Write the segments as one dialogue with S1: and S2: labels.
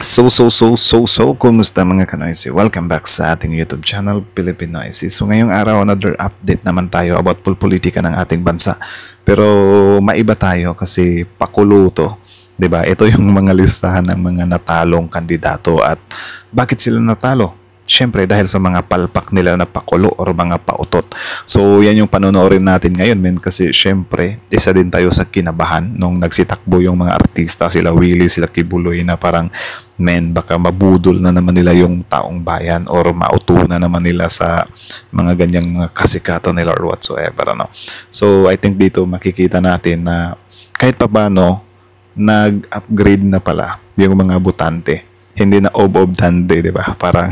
S1: Kumusta mga kanoisy? Welcome back sa ating YouTube channel, Philippine Noisy. So ngayong araw, another update naman tayo about politika ng ating bansa. Pero maiba tayo kasi pakulo to. 'Di ba? Ito yung mga listahan ng mga natalong kandidato at bakit sila natalo? Siyempre dahil sa mga palpak nila na pakulo or mga pautot. So yan yung panonoorin natin ngayon men kasi siyempre isa din tayo sa kinabahan nung nagsitakbo yung mga artista sila Willie, sila Kibuloy na parang men baka mabudol na naman nila yung taong bayan or mauto na naman nila sa mga ganyang mga kasikatan nila or whatsoever ano. So I think dito makikita natin na kahit papaano nag-upgrade na pala yung mga botante. Hindi na ob-ob-dande, di ba? Parang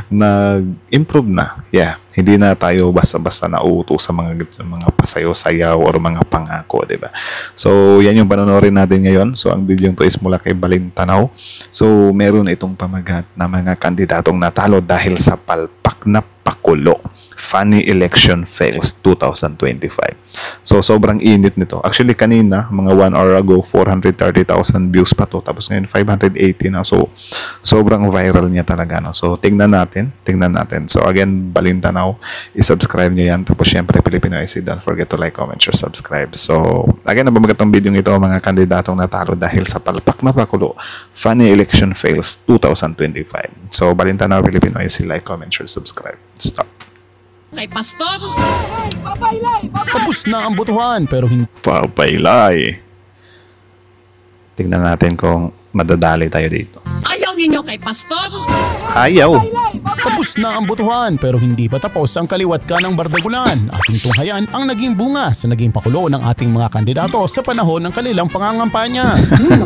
S1: nag-improve na. Yeah. Hindi na tayo basta-basta nauuto sa mga pasayaw-sayaw or mga pangako, di ba? So, yan yung panonoorin natin ngayon. So, ang video to is mula kay Balintanaw. So, meron itong pamagat na mga kandidatong natalo dahil sa palpak na pakulo. Funny election fails 2025. So, sobrang init nito. Actually, kanina, mga 1 hour ago, 430,000 views pa to. Tapos ngayon, 580 na. So, sobrang viral niya talaga. No? So, tingnan natin. So, again, Balintanaw, i-subscribe nyo yan. Tapos, syempre, Filipino IC, don't forget to like, comment, share, subscribe. So, again, nabamagat ng video ito, mga kandidatong natalo dahil sa palpak na pakulo. Funny election fails 2025. So, Balintanaw, Filipino IC, like, comment, share, subscribe. Stop.
S2: Kay Pastor?
S3: Tapos na ang botohan pero hindi
S1: Papaylay. Tingnan natin kung madadali tayo dito.
S2: Ayaw ninyo kay Pastor?
S1: Ayaw.
S3: tapos na ang botohan pero hindi pa tapos ang kaliwat ka ng bardagulan. Ating tunghayan ang naging bunga sa naging pakulo ng ating mga kandidato sa panahon ng kanilang pangangampanya.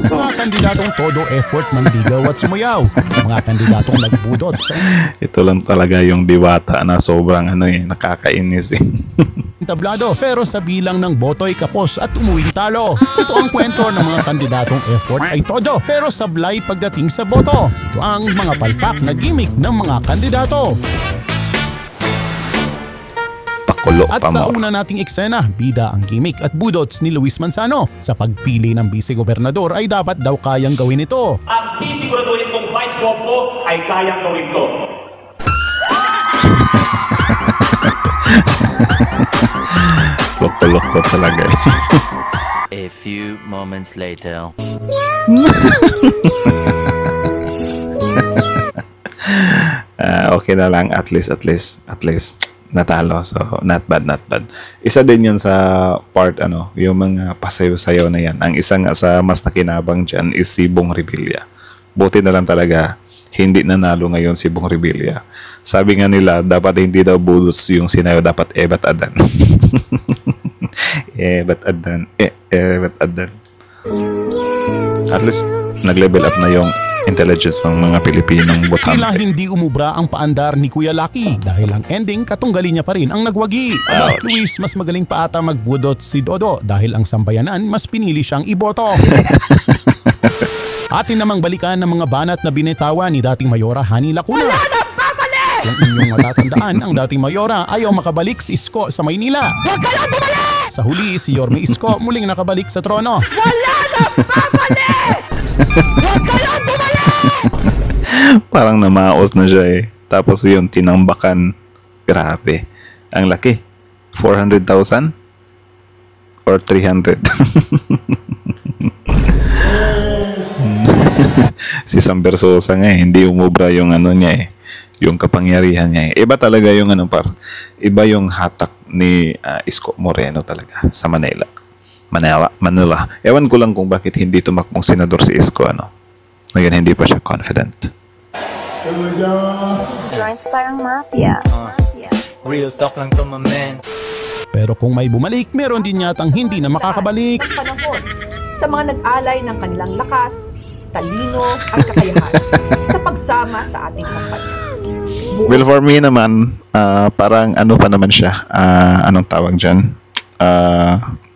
S3: Mga kandidatong todo effort manligaw at sumayaw. Mga kandidatong nagbudot sa
S1: Ito lang talaga yung diwata na sobrang nakakainis eh.
S3: tablado pero sa bilang ng boto'y kapos at umuwing talo. Ito ang kwento ng mga kandidatong effort ay todo pero sablay pagdating sa boto. Ito ang mga palpak na gimmick ng mga kandidato.
S1: Pakulo
S3: At
S1: pa
S3: sa
S1: mo.
S3: una nating eksena, bida ang gimmick at budots ni Luis Manzano. Sa pagpili ng vice-gobernador ay dapat daw kayang gawin ito.
S4: Ang sisiguraduhin kong vice gov ko ay kayang gawin to.
S1: Loko-loko talaga eh.
S5: A few moments later.
S1: Okay na lang, at least natalo. So, not bad. Isa din yan sa part, yung mga pasayo-sayaw na yan. Ang isa nga sa mas nakinabang dyan is si Bong Revilla. Buti na lang talaga, hindi nanalo ngayon si Bong Revilla. Sabi nga nila, dapat hindi daw bullets yung sinayo, dapat Ebat Adan. Ebat Adan. At least, nag-level up na yung intelligence ng mga Pilipinong
S3: Tila
S1: botante.
S3: hindi umubra ang paandar ni Kuya Lucky dahil ang ending katunggali niya pa rin ang nagwagi. Aba,
S1: Ouch.
S3: Luis, mas magaling pa ata magbudot si Dodo dahil ang sambayanan mas pinili siyang iboto. Atin namang balikan ng mga banat na binitawan ni dating Mayora Hani Lacuna. Kung inyong matatandaan, ang dating Mayora ayaw makabalik si Isko sa Maynila.
S2: Huwag ka lang bumalik!
S3: Sa huli, si Yorme Isko muling nakabalik sa trono.
S2: Wala na babalik! Huwag ka lang bumalik!
S1: Parang namaos na siya eh. Tapos yun, tinambakan. Grabe. Ang laki. 400,000? Or 300? Si Sam Versosa nga eh, hindi umubra yung niya eh. Yung kapangyarihan niya eh. Iba talaga yung iba yung hatak ni Isko Moreno talaga sa Manila. Ewan ko lang kung bakit hindi tumakbong senador si Isko Ngayon hindi pa siya confident.
S6: Joints parang mafia.
S5: Real talk lang to, my man.
S3: Pero kung may bumalik, meron din yatang hindi na makakabalik.
S7: Ng panahon sa mga nag-alay ng kanilang lakas, talino at kakayahan sa pagsama sa ating kampanya.
S1: Well, for me naman, parang pa naman siya, anong tawag dyan?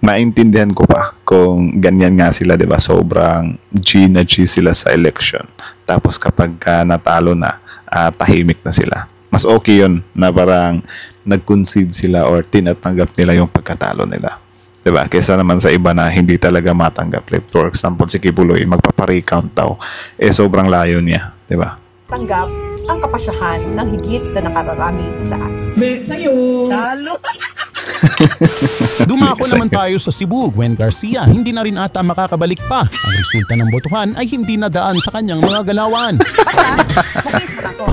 S1: Maintindihan ko pa kung ganyan nga sila, di ba? Sobrang G na G sila sa election. Tapos kapag natalo na, tahimik na sila. Mas okay yun na parang nag-concede sila or tinatanggap nila yung pagkatalo nila. Diba? Kesa naman sa iba na hindi talaga matanggap. Like, for example, si Kibuloy, magpapa-recount daw. Sobrang layo niya. Diba?
S7: tanggap ang kapasyahan ng higit na nakararami sa atin.
S3: Dumako naman tayo sa Cebu, Gwen Garcia. Hindi na rin ata makakabalik pa. Ang resulta ng botohan ay hindi nadaan sa kanyang mga galawan.
S2: Bukis pa ako.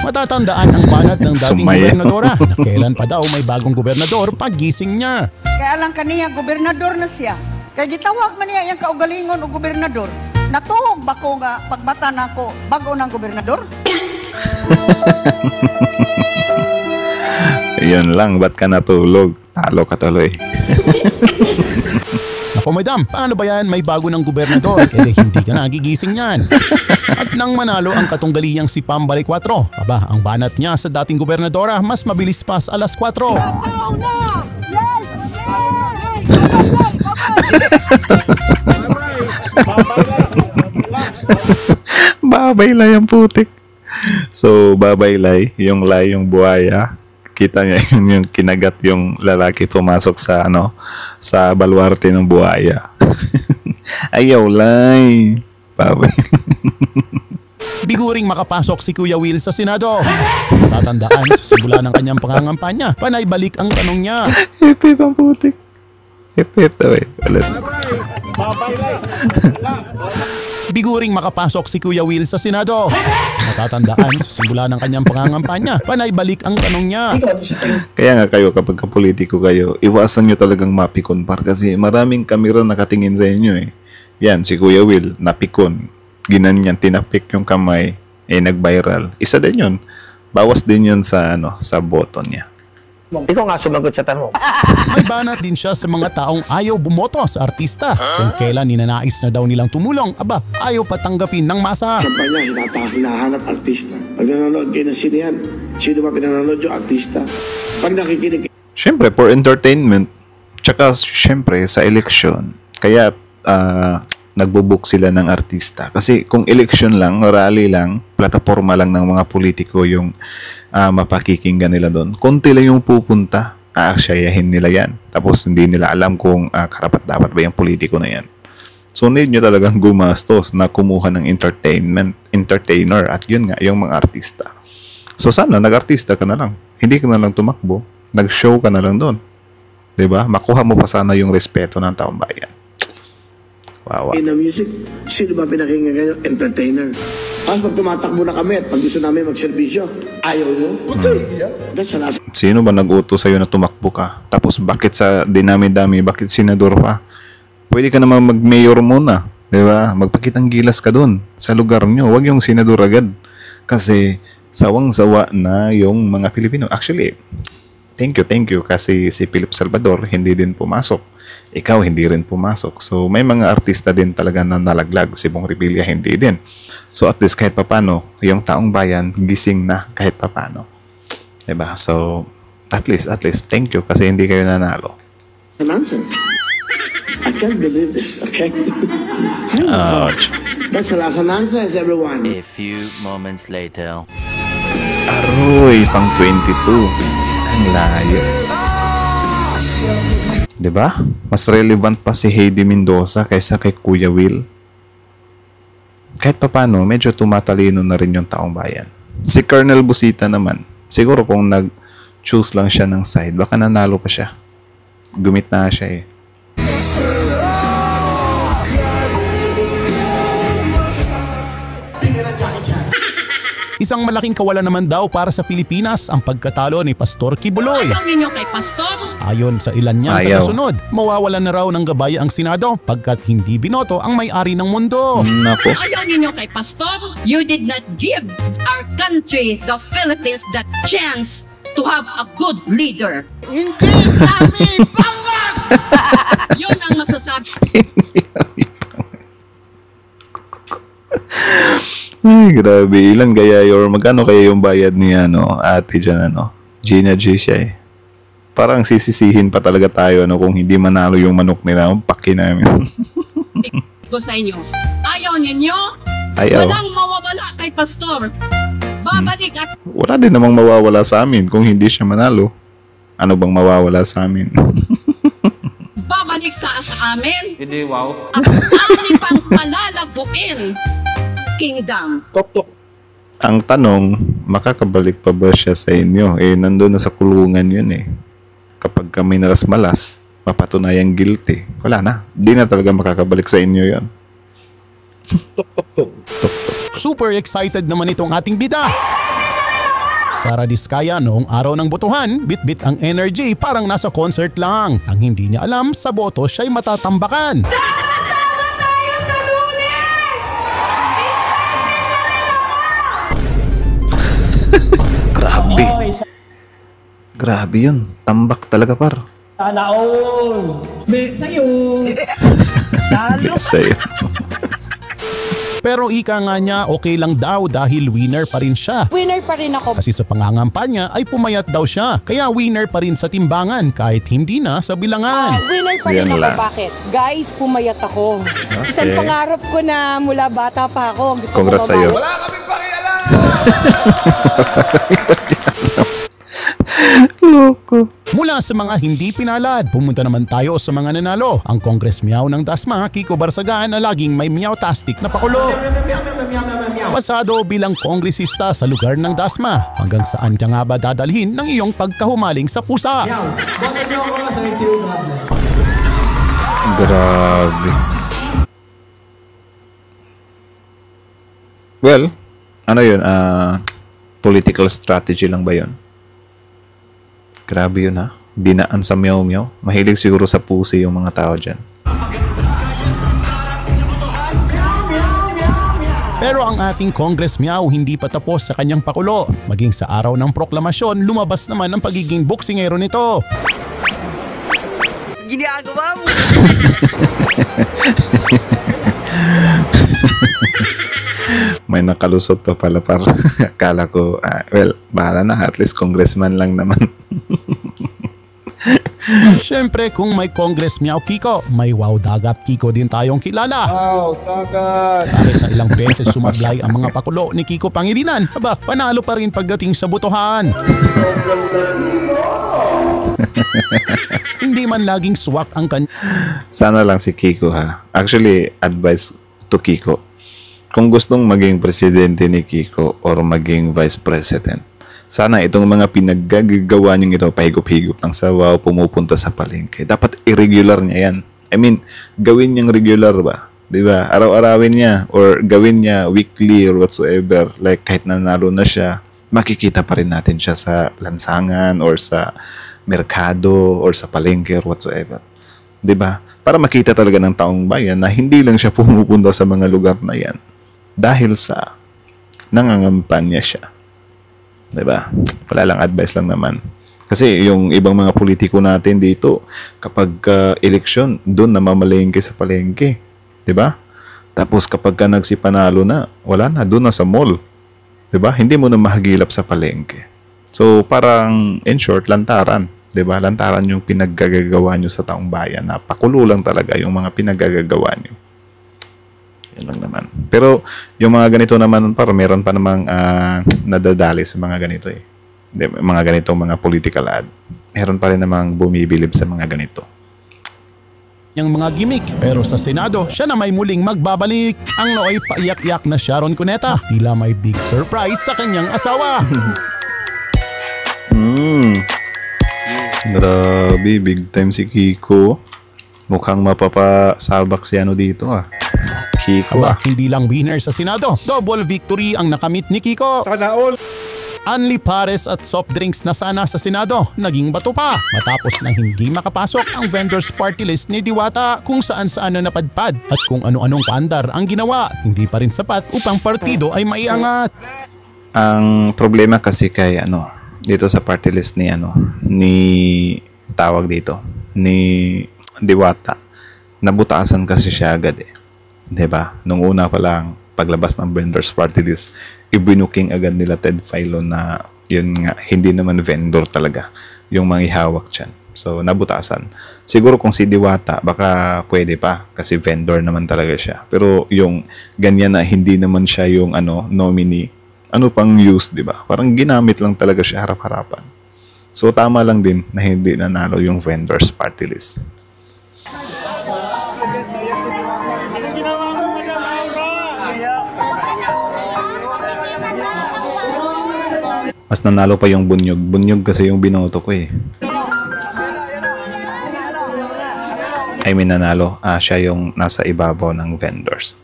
S3: Matatandaan ang banat ng dating
S1: Sumaya.
S3: gobernadora na kailan pa daw may bagong gobernador paggising niya.
S2: Kaya lang kaniya, gobernador na siya. Kaya gitawag man niya yung kaugalingon o gobernador. Natuhog ba ko nga pagbata na ako bago ng gobernador?
S1: Yun lang, ba't ka natulog? Talo ka tuloy.
S3: Naku madam, paano ba yan? May bago ng gobernador. Hindi ka nagigising yan. At nang manalo ang katunggaliyang si Pambay 4, aba, ang banat niya sa dating gobernadora mas mabilis pa sa alas 4.
S1: Babaylay ang putik. So, babaylay, yung lay, yung buhaya. Kita niya yung kinagat yung lalaki pumasok sa sa baluarte ng buhaya. Ayaw lay. Babay.
S3: Biguring makapasok si Kuya Will sa Senado. Matatandaan sa simula ng kanyang pangangampanya, panay balik ang tanong niya.
S1: Hip-hip ang putik. Hip-hip daw eh. Ulit.
S3: Biguring makapasok si Kuya Will sa Senado. Matatandaan sa simula ng kanyang pangangampanya, panay balik ang tanong niya.
S1: Kaya nga kayo, kapag kapolitiko kayo, iwasan nyo talagang mapikon kasi maraming kamera nakatingin sa inyo eh. Yan, si Kuya Will, napikon. Ginanyan, tinapik yung kamay, nag-viral. Isa din yun. Bawas din yun sa, sa boto niya.
S8: Ikaw nga sumagot sa tanong.
S3: May banat din siya sa mga taong ayaw bumoto sa artista. Kung kailan ninanais na daw nilang tumulong, aba, ayaw patanggapin ng masa.
S9: Kampanya, hinahanap artista. Pag nanonood kayo ng sinehan, sino ba pinanonood yung artista? Pag nakikinig
S1: Siyempre, for entertainment, tsaka siyempre sa election, kaya nagbubook sila ng artista. Kasi kung election lang, rally lang, plataforma lang ng mga politiko yung mapakikinggan nila doon, konti lang yung pupunta, aaksayahin nila yan. Tapos hindi nila alam kung karapat-dapat ba yung politiko na yan. So need nyo talagang gumastos na kumuha ng entertainer at yun nga, yung mga artista. So sana nag-artista ka na lang. Hindi ka na lang tumakbo. Nag-show ka na lang doon. 'Di ba? Makuha mo pa sana yung respeto ng taong bayan. Wow.
S9: na music, sino ba pinakinggan kayo? Entertainer. Tapos pag tumatakbo na kami at pag gusto namin magserbisyo, ayaw nyo? That's a last.
S1: Sino ba nag-utos sa'yo na tumakbo ka? Tapos bakit sa dinami-dami, bakit senador pa? Pwede ka naman mag-mayor muna. Di ba? Magpakitang gilas ka dun sa lugar nyo. Huwag yung senador agad. Kasi sawang-sawa na yung mga Pilipino. Actually, thank you. Kasi si Philip Salvador hindi din pumasok. Ikaw hindi rin pumasok. So may mga artista din talaga na nalaglag. Si Bong Revilla hindi din. So at least kahit papano, yung taong bayan gising na kahit papano. Diba? So at least thank you kasi hindi kayo nanalo.
S9: Nonsense. I can't believe this, okay?
S1: Ouch.
S9: That's a lot of nonsense, everyone.
S5: A few moments later.
S1: Aroy, pang 22. Ang layo. Diba? Mas relevant pa si Heidi Mendoza kaysa kay Kuya Will. Kahit papano, medyo tumatalino na rin yung taong bayan. Si Colonel Busita naman, siguro kung nag-choose lang siya ng side, baka nanalo pa siya. Gumit na siya eh.
S3: Isang malaking kawalan naman daw para sa Pilipinas ang pagkatalo ni Pastor Kibuloy.
S2: Ayaw ninyo kay Pastor?
S3: Ayon sa ilan niyang
S1: Ayaw.
S3: tagasunod, mawawalan na raw ng gabay ang Senado pagkat hindi binoto ang may-ari ng mundo.
S1: Nako.
S2: Ayaw ninyo kay Pastor? You did not give our country, the Philippines, the chance to have a good leader. Hindi kami pangak! Yun ang masasabi.
S1: Ay, grabe. Ilan kaya or magkano kaya yung bayad ni ate dyan, Gina G siya eh. Parang sisisihin pa talaga tayo kung hindi manalo yung manok nila. Paki namin.
S2: ko sa inyo. Ayaw ninyo?
S1: Ayaw.
S2: Walang mawawala kay Pastor. Babalik at
S1: Wala din namang mawawala sa amin kung hindi siya manalo. Ano bang mawawala sa amin?
S2: babalik sa amin.
S5: Hindi, wow.
S2: At amin pang palalaguin. Kingdom.
S8: Tok-tok.
S1: Ang tanong, makakabalik pa ba siya sa inyo? Eh, nandun na sa kulungan yun eh. Kapag kami nalas-malas, mapatunayang guilty, wala na. Di na talaga makakabalik sa inyo yun.
S3: Super excited naman itong ating bida. Sara Diskaya noong araw ng botohan, bit-bit ang energy parang nasa concert lang. Ang hindi niya alam, sa boto siya'y matatambakan.
S6: Sama tayo sa Lunes!
S1: Grabe. Grabe yun. Tambak talaga, par.
S8: Sana all.
S1: Sa'yo.
S3: Pero ika nga niya, okay lang daw dahil winner pa rin siya.
S6: Winner pa rin ako.
S3: Kasi sa pangangampanya ay pumayat daw siya. Kaya winner pa rin sa timbangan kahit hindi na sa bilangan.
S6: Winner pa rin
S1: Yan
S6: ako.
S1: lang.
S6: Bakit? Guys, pumayat ako. Isang pangarap ko na mula bata pa ako. Gusto
S1: Congrats
S6: ko
S1: sa'yo.
S6: mamaya.
S1: Loko.
S3: Mula sa mga hindi pinalad, pumunta naman tayo sa mga nanalo. Ang Congress Meow ng Dasma, Kiko Barsagan na laging may meow-tastic na pakulo. Pasado bilang kongresista sa lugar ng Dasma. Hanggang saan ka nga ba dadalhin ng iyong pagkahumaling sa pusa?
S1: Grabe. Well, ano yun? Political strategy lang ba yun? Grabe yun ha. Dinaan sa meow-meow. Mahilig siguro sa pusi yung mga tao dyan.
S3: Pero ang ating Congress Meow hindi pa tapos sa kanyang pakulo. Maging sa araw ng proklamasyon, lumabas naman ang pagiging boksingero nito.
S6: Ginagawa mo.
S1: May nakalusot pa pala par. Akala ko, well, bahala na. At least congressman lang naman.
S3: Siyempre kung may Congress Meow Kiko, may Wow Dagat Kiko din tayong kilala.
S8: Wow, dagat.
S3: Kahit na ilang beses sumablay ang mga pakulo ni Kiko Pangilinan, aba, panalo pa rin pagdating sa botohan. Hindi man laging swak ang
S1: Sana lang si Kiko ha. Actually, advice to Kiko. Kung gustong maging presidente ni Kiko or maging vice president, sana itong mga pinaggagawa niyong ito, pahigop-higop ng sawaw, pumupunta sa palengke. Dapat irregular niya yan. I mean, gawin niyang regular ba? Diba? Araw-arawin niya or gawin niya weekly or whatsoever. Like kahit nanalo na siya, makikita pa rin natin siya sa lansangan or sa merkado or sa palengke or whatsoever. Diba? Para makita talaga ng taong bayan na hindi lang siya pumupunta sa mga lugar na yan dahil sa nangangampanya siya. Diba? Wala lang, advice lang naman. Kasi yung ibang mga politiko natin dito, kapag eleksyon, doon namamalengke sa palengke. Diba? Tapos kapag ka nagsipanalo na, wala na, doon na sa mall. Diba? Hindi mo na mahagilap sa palengke. So parang, in short, lantaran. Diba? Lantaran yung pinaggagawa nyo sa taong bayan. Napakulo lang talaga yung mga pinaggagawa nyo. Yun lang naman. Pero yung mga ganito naman, meron pa namang nadadali sa mga ganito eh. Mga ganitong mga political ad. Meron pa rin namang bumibilib sa mga ganito.
S3: Yung mga gimmick. Pero sa Senado, siya na may muling magbabalik. Ang nooy paiyak-iyak na Sharon Cuneta. Tila may big surprise sa kanyang asawa.
S1: Grabe, big time si Kiko. Mukhang mapapasabak si ano dito ah. Kiko
S3: Aba, hindi lang winner sa Senado. Double victory ang nakamit ni Kiko.
S8: Sana all.
S3: Anli Pares at soft drinks na sana sa Senado, naging bato pa matapos na hindi makapasok ang vendors party list ni Diwata kung saan-saan na napadpad at kung ano-anong paandar ang ginawa, hindi pa rin sapat upang partido ay maiangat.
S1: Ang problema kasi kay dito sa party list ni tawag dito ni Diwata, nabutasan kasi siya agad eh. 'Di ba? Nung una pa lang paglabas ng vendors party list, ibinuking agad nila Ted Filon na yun nga, hindi naman vendor talaga yung manghihawak dyan. So, nabutasan. Siguro kung si Diwata, baka pwede pa kasi vendor naman talaga siya. Pero yung ganyan na hindi naman siya yung nominee, ano pang use, di ba? Parang ginamit lang talaga siya harap-harapan. So, tama lang din na hindi nanalo yung vendors party list. Mas nanalo pa yung Bunyog. Bunyog kasi yung binoto ko eh. I mean nanalo. Siya yung nasa ibabaw ng vendors.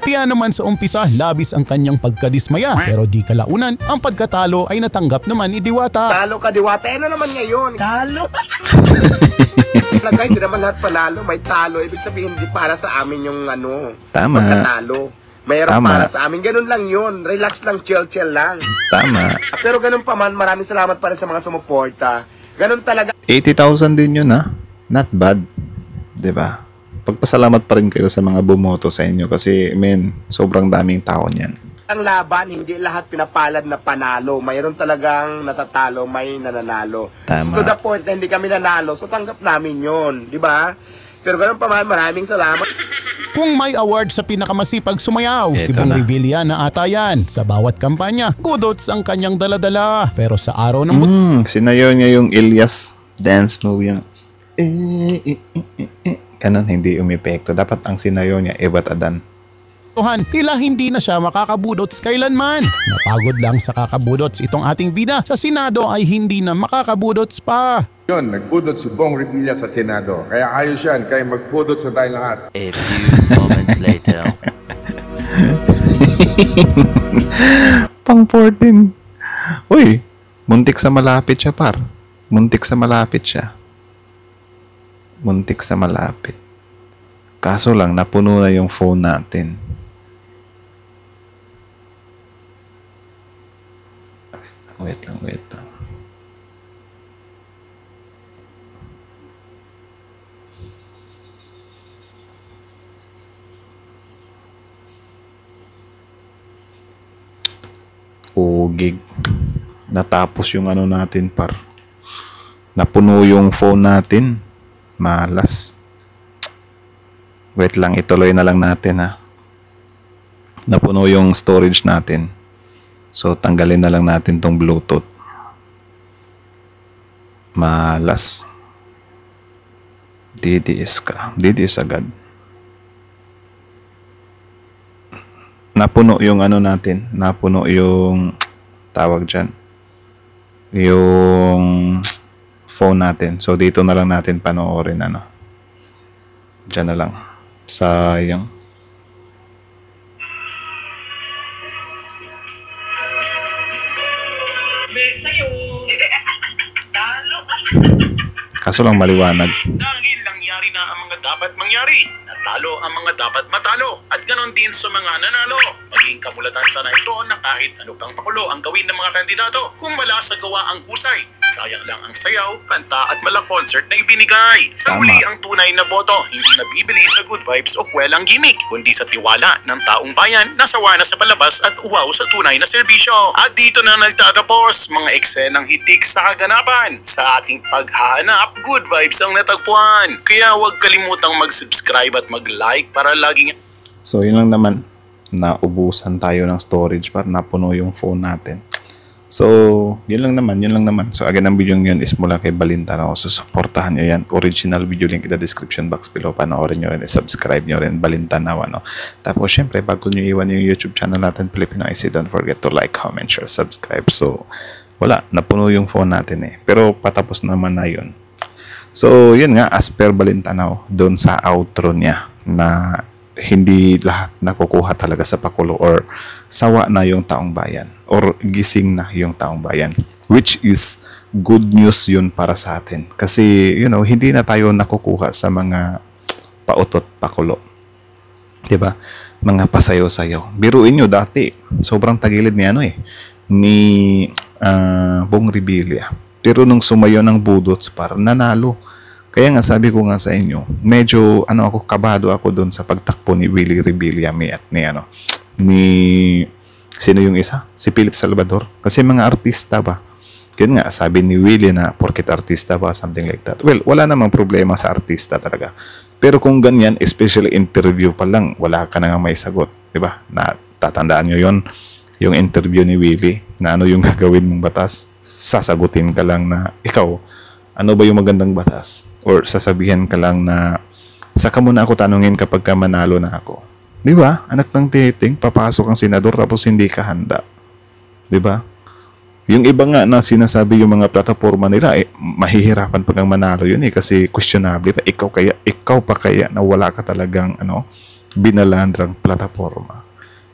S3: Tiyan naman sa umpisa, labis ang kanyang pagkadismaya. Pero di kalaunan, ang pagkatalo ay natanggap naman ni Diwata.
S9: Talo ka, Diwata. Ano naman ngayon?
S2: Talo.
S9: Lagay, hindi naman lahat panalo. May talo. Ibig sabihin, hindi para sa amin yung
S1: Tama.
S9: pagkatalo. Mayroon
S1: Tama.
S9: para sa amin. Ganun lang yun. Relax lang, chill lang.
S1: Tama.
S9: Pero ganun pa man, maraming salamat pa rin sa mga sumuporta. Ganun talaga.
S1: 80,000 din yun ha. Not bad. 'Di ba? Pagpasalamat pa rin kayo sa mga bumoto sa inyo kasi sobrang daming tao niyan.
S9: Ang laban, hindi lahat pinapalad na panalo. Mayroon talagang natatalo, may nananalo.
S1: Tama.
S9: So to the point na hindi kami nanalo, so tanggap namin yun. Di ba? Pero ganun pa man, maraming salamat.
S3: Kung may award sa pinakamasipag sumayaw, si
S1: Eto
S3: Bong
S1: na.
S3: Revilla na ata yan. Sa bawat kampanya, kudots ang kanyang daladala. Pero sa araw ng
S1: Sinayaw niya yung Ilyas dance move yung Ganon, hindi umipekto. Dapat ang sinayaw niya, Ebat Adan.
S3: butuhan, tila hindi na siya makakabudots kailanman. Napagod lang sa kakabudots itong ating bida. Sa Senado ay hindi na makakabudots pa.
S8: Yun, nagbudot si Bong Revilla sa Senado. Kaya ayos yan, kaya magpudot sa tayo lahat.
S5: A few moments later.
S1: Pang 14. Uy, muntik sa malapit siya par. Muntik sa malapit siya. Muntik sa malapit. Kaso lang, napuno na yung phone natin. Wait lang. Gig. Natapos yung ano natin par. Napuno yung phone natin. Malas. Wait lang, ituloy na lang natin ha. Napuno yung storage natin. So tanggalin na lang natin tong Bluetooth. Malas. DDS ka. DDS agad. Napuno yung ano natin. Napuno yung tawag dyan. Yung phone natin. So dito na lang natin panoorin ano. Dyan na lang. Sayang. Kaso lang maliwanag.
S3: Dahil nangyari na ang mga dapat mangyari, natalo ang mga dapat matalo, at ganon din sa mga nanalo. Maging kamulatan sana ito na kahit ano pang pakulo ang gawin ng mga kandidato kung wala sa gawa ang kusay. Sayang lang ang sayaw, kanta at concert na ibinigay. Sa
S1: Tama.
S3: huli ang tunay na boto, hindi nabibili sa good vibes o kwelang gimmick, kundi sa tiwala ng taong bayan na sawa na sa palabas at uwaw sa tunay na serbisyo. At dito na nagtatapos mga eksenang hitik sa kaganapan. Sa ating paghahanap, good vibes ang natagpuan. Kaya huwag kalimutang mag-subscribe at mag-like para laging...
S1: So yun lang naman. Naubusan tayo ng storage para napuno yung phone natin. So, yun lang naman. So, again, ang video yun is mula kay Balintanaw. So, supportahan nyo yan. Original video link in the description box below. Panoorin nyo rin, subscribe nyo rin, Balintanaw, ano. Tapos, syempre, bago nyo iwan yung YouTube channel natin, Filipino IC, don't forget to like, comment, share, subscribe. So, wala, napuno yung phone natin eh. Pero, patapos naman na yun. So, yun nga, as per Balintanaw, doon sa outro niya, na hindi lahat nakukuha talaga sa pakulo or sawa na yung taong bayan or gising na yung taong bayan, which is good news yun para sa atin kasi hindi na tayo nakukuha sa mga pautot pakulo, diba, mga pasayo-sayo. Biruin nyo dati sobrang tagilid ni Bong Revilla, pero nung sumayo ng budots para nanalo. Kaya nga sabi ko nga sa inyo, medyo kabado ako doon sa pagtakbo ni Willie Revilla ni sino yung isa? Si Philip Salvador. Kasi mga artista ba? Yun nga, sabi ni Willie na porket artista ba, something like that. Well, wala namang problema sa artista talaga. Pero kung ganyan, especially interview pa lang, wala ka na nga may sagot. Diba? Na, tatandaan nyo yun, yung interview ni Willie, na ano yung gagawin mong batas. Sasagutin ka lang na, ikaw, ano ba yung magandang batas? Or sasabihin ka lang na, saka mo na ako tanungin kapag ka manalo na ako. Di ba? Anak ng titing, papasok ang senador tapos hindi ka handa. 'Di ba? Yung iba nga na sinasabi yung mga plataforma nila, mahihirapan pag ang manalo yun kasi questionable pa. Ikaw pa kaya na wala ka talagang binalandrang plataforma.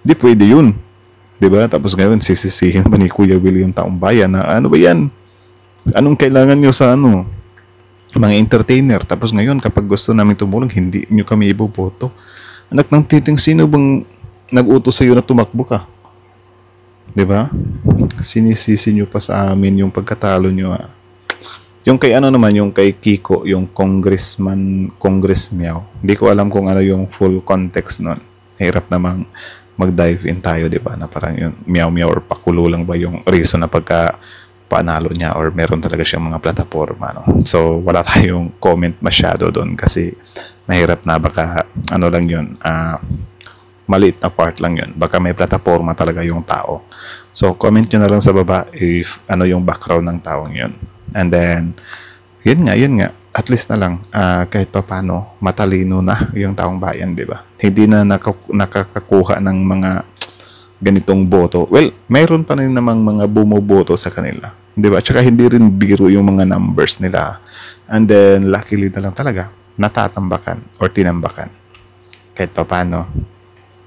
S1: Di pwede yun. Diba? Tapos ngayon sisisihin pa ni Kuya Will yung taong bayan na ano ba yan? Anong kailangan nyo sa mga entertainer? Tapos ngayon kapag gusto namin tumulong, hindi nyo kami iboboto. Anak ng titing, sino bang nag-utos sa iyo na tumakbo ka? Diba? Sinisisi nyo pa sa amin yung pagkatalo nyo. Yung kay naman, yung kay Kiko, yung Congress Meow. Hindi ko alam kung ano yung full context nun. Hirap namang mag-dive in tayo, diba? Na parang yung meow or pakulo lang ba yung reason na pagka panalo niya or meron talaga siyang mga plataforma. No? So, wala tayong comment masyado doon kasi mahirap na baka lang yun, maliit na part lang yun. Baka may plataforma talaga yung tao. So, comment nyo na lang sa baba if yung background ng taong yun. And then, yun nga. At least na lang, kahit pa paano, matalino na yung taong bayan, di ba? Hindi na nakakakuha ng mga ganitong boto. Well, mayroon pa rin namang mga bumoboto sa kanila. Di ba? Tsaka hindi rin biro yung mga numbers nila. And then, luckily na lang talaga, natatambakan or tinambakan. Kahit pa paano,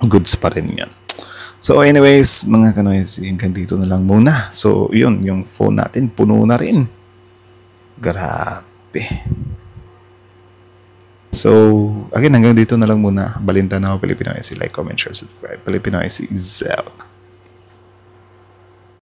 S1: goods pa rin yan. So anyways, mga kanoyes, hanggang dito na lang muna. So yun, yung phone natin puno na rin. Grabe. So again, hanggang dito na lang muna. Balintanaw, Pilipino IC. Like, comment, share, subscribe. Pilipino IC is out.